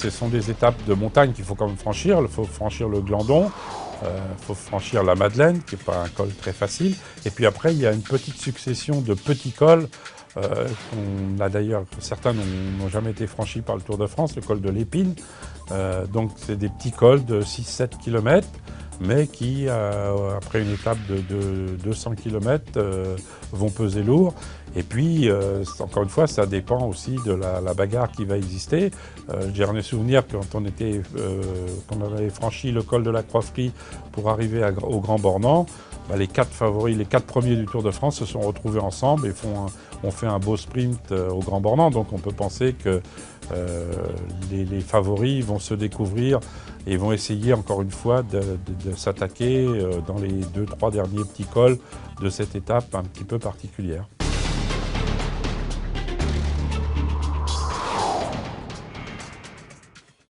ce sont des étapes de montagne qu'il faut quand même franchir. Il faut franchir le Glandon, il faut franchir la Madeleine, qui n'est pas un col très facile. Et puis après, il y a une petite succession de petits cols. D'ailleurs, certains n'ont jamais été franchis par le Tour de France, le col de l'Épine. Donc c'est des petits cols de 6-7 km, mais qui, après une étape de 200 km, vont peser lourd. Et puis, encore une fois, ça dépend aussi de la bagarre qui va exister. J'ai un souvenir quand on avait franchi le col de la Croix-Frie pour arriver au Grand Bornand, les 4 favoris, les 4 premiers du Tour de France se sont retrouvés ensemble et ont fait un beau sprint au Grand Bornand. Donc on peut penser que les favoris vont se découvrir et vont essayer encore une fois de s'attaquer dans les 2-3 derniers petits cols de cette étape un petit peu particulière.